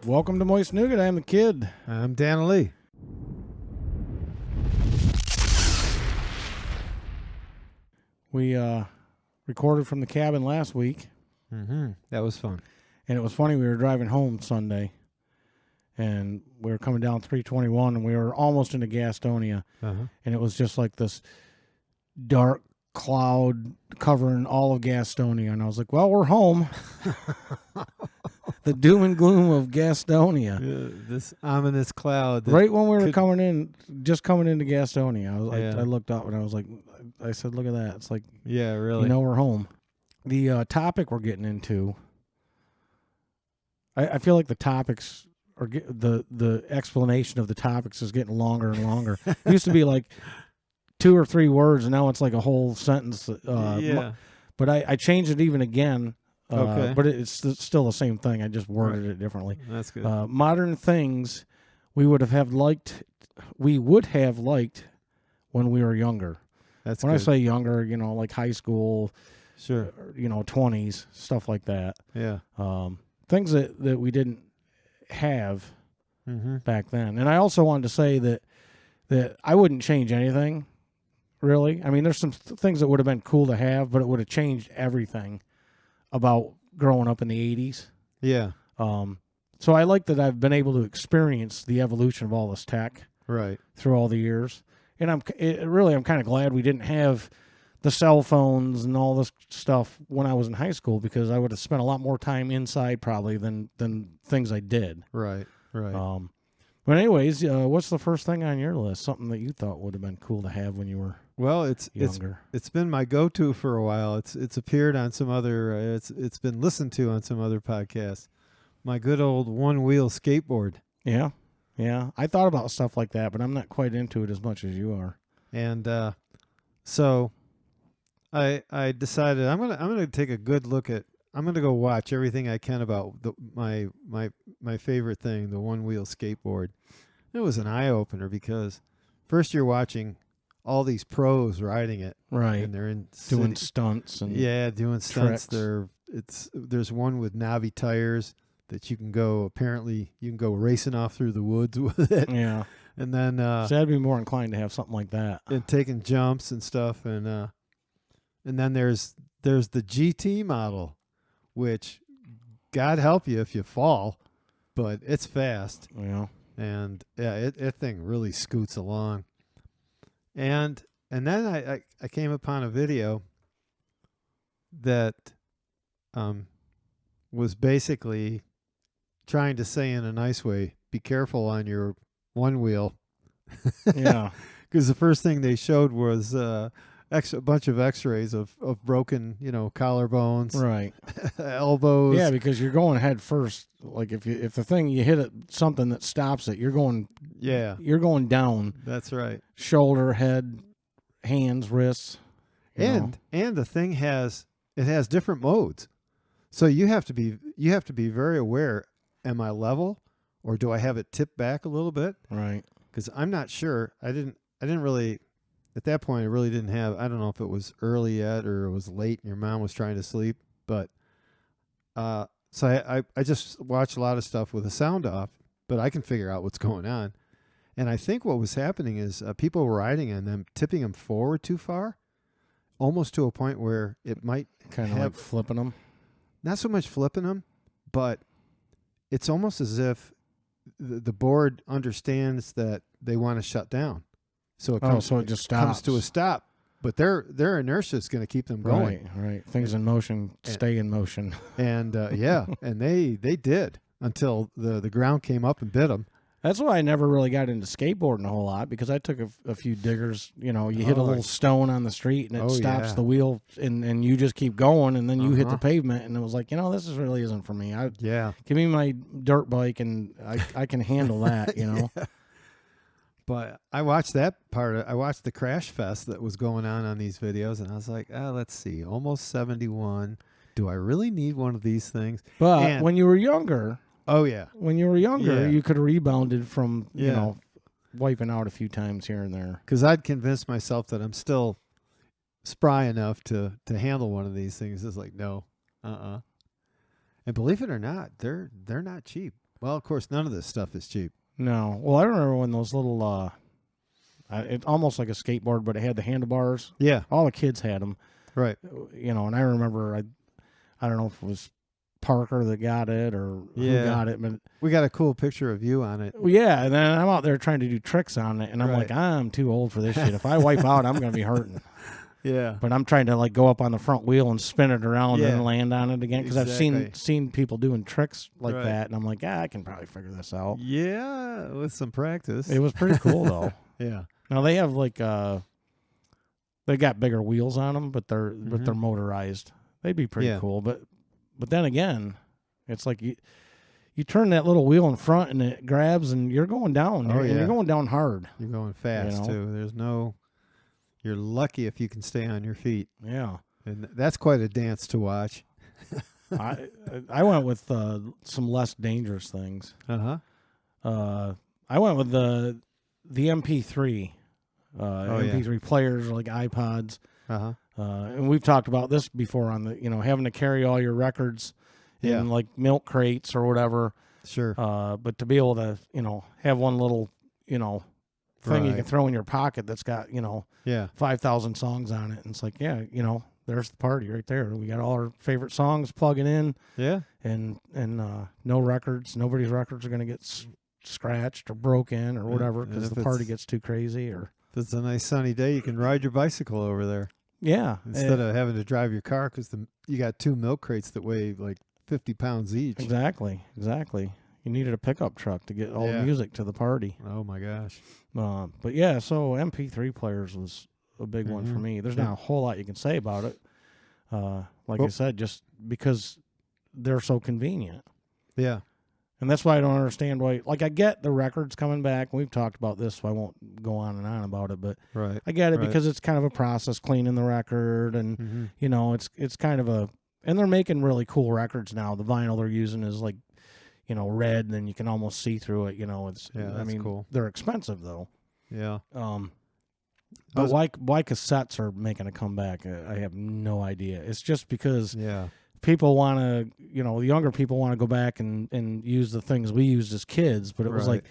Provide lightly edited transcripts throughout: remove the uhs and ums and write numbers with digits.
Welcome to Moist Nougat. I'm the kid. I'm Dan Lee. We recorded from the cabin last week. That was fun. And it was funny. We were driving home Sunday, and we were coming down 321, and we were almost into Gastonia. Uh-huh. And it was just like this dark cloud covering all of Gastonia. And I was like, well, we're home. The doom and gloom of Gastonia. This ominous cloud. Right when we were coming in, just coming into Gastonia, I looked up and I was like, I said, look at that. It's like, yeah, really. You know, we're home. The topic we're getting into, I feel like the topics are the explanation of the topics is getting longer and longer. It used to be like 2 or 3 words, and now it's like a whole sentence. But I changed it even again. Okay. But it's still the same thing. I just worded it differently. That's good. Modern things we would have liked when we were younger. That's when good. I say younger, you know, like high school, sure, you know, 20s, stuff like that. Yeah. Things that we didn't have back then. And I also wanted to say that I wouldn't change anything, really. I mean, there's some things that would have been cool to have, but it would have changed everything about growing up in the 80s. Yeah. So I like that I've been able to experience the evolution of all this tech through all the years. And I'm kind of glad we didn't have the cell phones and all this stuff when I was in high school, because I would have spent a lot more time inside probably than things I did. Right. But anyways, what's the first thing on your list? Something that you thought would have been cool to have when you were younger? It's been my go-to for a while. It's appeared on some other. It's been listened to on some other podcasts. My good old one-wheel skateboard. Yeah. I thought about stuff like that, but I'm not quite into it as much as you are. And so I decided I'm gonna take a good look at. I'm gonna go watch everything I can about my favorite thing, the one-wheel skateboard. It was an eye-opener because first you're watching all these pros riding it, right? And they're doing stunts and doing stunts. Tricks. There's one with Navi tires that you can go racing off through the woods with it. Yeah, and then so I'd be more inclined to have something like that and taking jumps and stuff, and then there's the GT model, which God help you if you fall, but it's fast. Yeah. And it thing really scoots along. And then I came upon a video that was basically trying to say in a nice way, be careful on your one wheel. Yeah. Because the first thing they showed was a bunch of x-rays of broken, collarbones, right, elbows. Yeah, because you're going head first. Like if the thing you hit something that stops it, you're going down. That's right. Shoulder, head, hands, wrists. And the thing has different modes. So you have to be very aware, am I level or do I have it tipped back a little bit? Right. Cuz I'm not sure. I didn't really. At that point, I really didn't have. I don't know if it was early yet or it was late and your mom was trying to sleep. But so I just watched a lot of stuff with the sound off, but I can figure out what's going on. And I think what was happening is people were riding on them, tipping them forward too far, almost to a point where it might kind of like flipping them. Not so much flipping them, but it's almost as if the board understands that they want to shut down. So it just stops. Comes to a stop, but their inertia is going to keep them going. Right. Things in motion stay in motion. And and they did until the ground came up and bit them. That's why I never really got into skateboarding a whole lot, because I took a few diggers. You hit a little stone on the street and it stops the wheel, and you just keep going, and then you hit the pavement, and it was like, this really isn't for me. Give me my dirt bike, and I can handle that. Yeah. But I watched that part. I watched the crash fest that was going on these videos, and I was like, let's see, almost 71. Do I really need one of these things? But when you were younger, you could have rebounded from, wiping out a few times here and there. Because I'd convinced myself that I'm still spry enough to handle one of these things. It's like, no, And believe it or not, they're not cheap. Well, of course, none of this stuff is cheap. No. Well, I remember when those little, it's almost like a skateboard, but it had the handlebars. Yeah. All the kids had them. Right. You know, and I remember, I don't know if it was Parker that got it or who got it, but we got a cool picture of you on it. Well, yeah, and then I'm out there trying to do tricks on it, and I'm like, I'm too old for this shit. If I wipe out, I'm going to be hurting. Yeah. But I'm trying to like go up on the front wheel and spin it around and land on it again because I've seen people doing tricks like that, and I'm like, I can probably figure this out. Yeah, with some practice. It was pretty cool though. Yeah. Now they have like they got bigger wheels on them, but they're motorized. They'd be pretty cool, but then again, it's like you turn that little wheel in front and it grabs and you're going down. And you're going down hard. You're going fast too. You're lucky if you can stay on your feet. Yeah. And that's quite a dance to watch. I went with some less dangerous things. Uh-huh. I went with the MP3. MP3 players like iPods. Uh-huh. And we've talked about this before on the, having to carry all your records in like milk crates or whatever. Sure. But to be able to, have one little, thing you can throw in your pocket that's got, 5,000 songs on it. And it's like, there's the party right there. We got all our favorite songs plugging in. Yeah. And no records. Nobody's records are going to get scratched or broken or whatever because the party gets too crazy. Or if it's a nice sunny day, you can ride your bicycle over there. Yeah. Instead of having to drive your car because you got 2 milk crates that weigh like 50 pounds each. Exactly. You needed a pickup truck to get all the music to the party. Oh, my gosh. But yeah, so MP3 players was a big one for me. There's not a whole lot you can say about it. Like I said, just because they're so convenient. Yeah. And that's why I don't understand why. Like, I get the records coming back. We've talked about this, so I won't go on and on about it. But I get it because it's kind of a process cleaning the record. And, it's kind of a... And they're making really cool records now. The vinyl they're using is like, red, and then you can almost see through it. It's cool. They're expensive though. Yeah. But why cassettes are making a comeback? I have no idea. It's just because people want to, the younger people want to go back and use the things we used as kids. But it was like,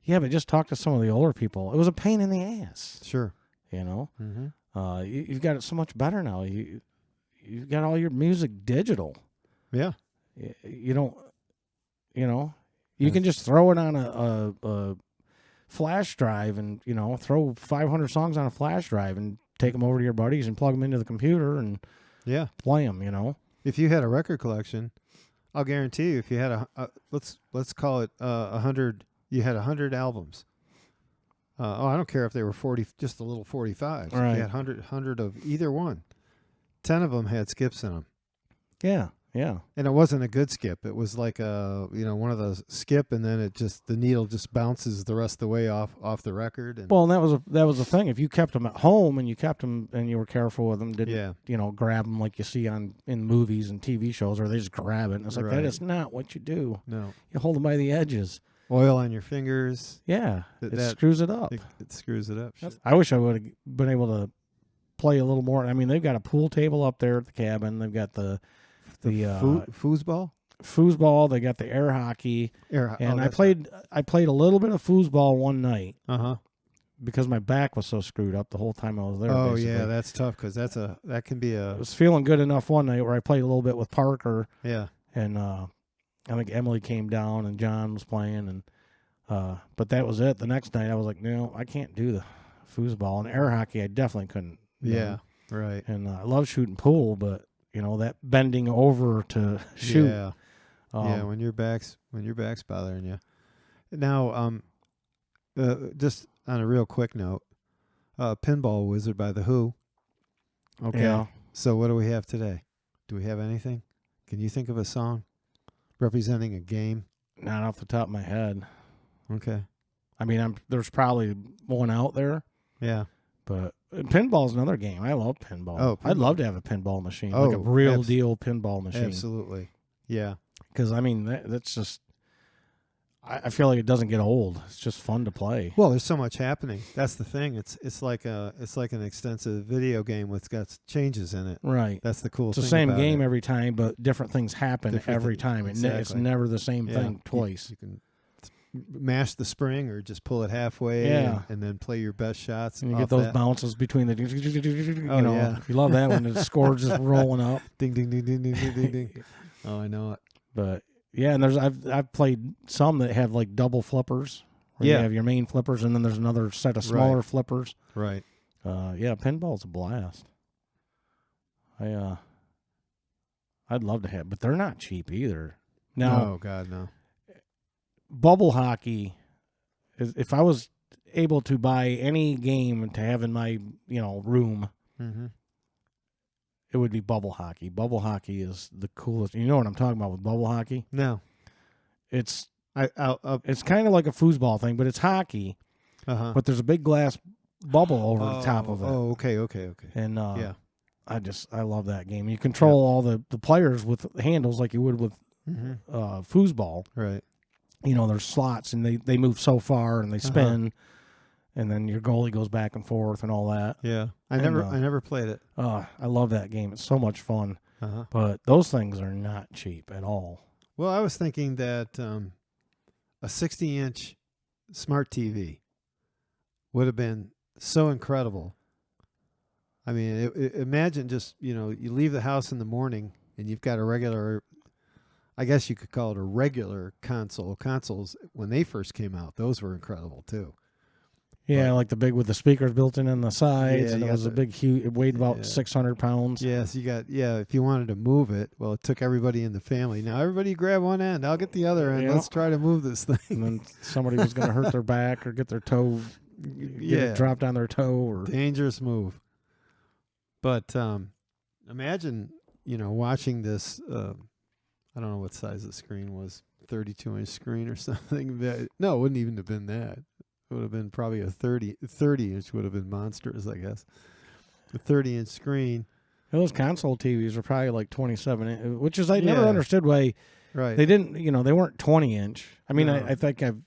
but just talk to some of the older people. It was a pain in the ass. Sure. You've got it so much better now. You've got all your music digital. Yeah. You don't. You can just throw it on a flash drive and, throw 500 songs on a flash drive and take them over to your buddies and plug them into the computer and play them, If you had a record collection, I'll guarantee you if you had let's call it 100, you had 100 albums. I don't care if they were 40, just a little 45s. Right. If you had 100 of either one, 10 of them had skips in them. Yeah. Yeah. And it wasn't a good skip. It was like one of those skip, and then the needle just bounces the rest of the way off the record. And well, and that was the thing. If you kept them at home and you kept them and you were careful with them, didn't grab them like you see in movies and TV shows, or they just grab it. And it's like that is not what you do. No, you hold them by the edges. Oil on your fingers. Yeah, it screws it up. It screws it up. I wish I would have been able to play a little more. I mean, they've got a pool table up there at the cabin. They've got the foosball. They got the air hockey. And I played a little bit of foosball one night. Because my back was so screwed up the whole time I was there. Oh basically. Yeah, that's tough because that can be a. I was feeling good enough one night where I played a little bit with Parker. Yeah. And I think Emily came down and John was playing and but that was it. The next night I was like, no, I can't do the foosball and air hockey. I definitely couldn't. Yeah. Right. And I love shooting pool, but. That bending over to shoot. Yeah, when your back's bothering you. Now, just on a real quick note, Pinball Wizard by The Who. Okay. Yeah. So what do we have today? Do we have anything? Can you think of a song representing a game? Not off the top of my head. Okay. I mean, there's probably one out there. Yeah. But pinball's another game. I love pinball. Oh, I'd love to have a pinball machine, like a real deal pinball machine. Absolutely. Yeah. Because I mean, that's just. I feel like it doesn't get old. It's just fun to play. Well, there's so much happening. That's the thing. It's like an extensive video game with got changes in it. Right. That's the cool It's thing. the same about game it. every time, but different things happen every time. Exactly. It's never the same thing twice. You can mash the spring or just pull it halfway and then play your best shots. And you get those bounces between the, you love that when the score's just rolling up. Ding, ding, ding, ding, ding, ding, ding. Oh, I know it. But yeah, and I've played some that have like double flippers. Where you have your main flippers, and then there's another set of smaller flippers. Right. Yeah, pinball's a blast. I'd love to have, but they're not cheap either. Now, oh God, no. Bubble hockey, if I was able to buy any game to have in my room, it would be bubble hockey. Bubble hockey is the coolest. You know what I'm talking about with bubble hockey? No, it's it's kind of like a foosball thing, but it's hockey. But there's a big glass bubble over the top of it. Oh, okay. And I love that game. You control all the players with handles like you would with foosball. Right. There's slots, and they move so far, and they spin, and then your goalie goes back and forth and all that. Yeah, I never played it. I love that game. It's so much fun. But those things are not cheap at all. Well, I was thinking that a 60-inch smart TV would have been so incredible. I mean, imagine just, you leave the house in the morning and you've got a regular, I guess you could call it a regular console. Consoles, when they first came out, those were incredible too. Yeah, like the big with the speakers built in on the sides, and it was a big, huge. It weighed about 600 pounds. Yes, if you wanted to move it, well, it took everybody in the family. Now everybody grab one end. I'll get the other end. Let's try to move this thing. And then somebody was going to hurt their back or get their toe, get it dropped on their toe, or dangerous move. But imagine, watching this. I don't know what size the screen was, 32-inch screen or something. No, it wouldn't even have been that. It would have been probably a 30-inch would have been monstrous, I guess. A 30-inch screen. Those console TVs were probably like 27, which is I never understood why they didn't. They weren't 20-inch. I mean, I think I've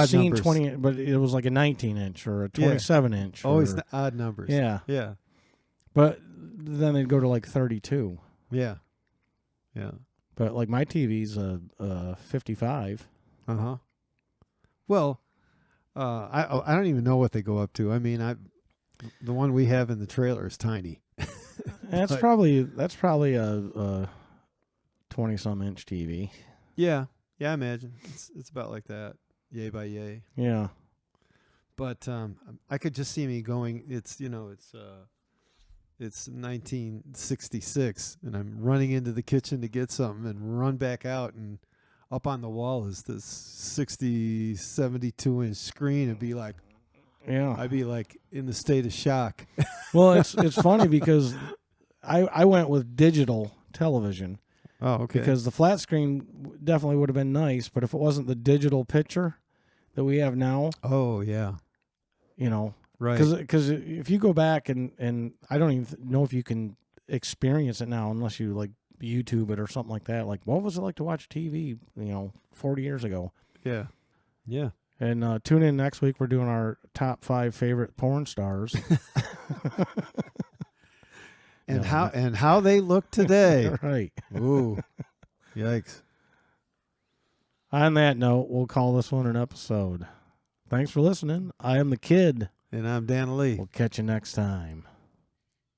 seen numbers. 20, but it was like a 19-inch or a 27-inch. Always the odd numbers. Yeah. But then they'd go to like 32. Yeah. But like my TV's a 55. Well, I don't even know what they go up to. I mean, the one we have in the trailer is tiny. That's probably a 20-some inch TV. Yeah, I imagine it's about like that, yay by yay. Yeah, but I could just see me going. It's 1966, and I'm running into the kitchen to get something, and run back out, and up on the wall is this 72-inch screen, and be like, I'd be like in the state of shock. Well, it's funny because I went with digital television. Oh, okay. Because the flat screen definitely would have been nice, but if it wasn't the digital picture that we have now. Oh, yeah. Right. Because if you go back and I don't even know if you can experience it now unless you like YouTube it or something like that. Like, what was it like to watch TV, 40 years ago? Yeah. And tune in next week. We're doing our top 5 favorite porn stars. And how they look today. Right. Ooh. Yikes. On that note, we'll call this one an episode. Thanks for listening. I am the Kid. And I'm Dan Lee. We'll catch you next time.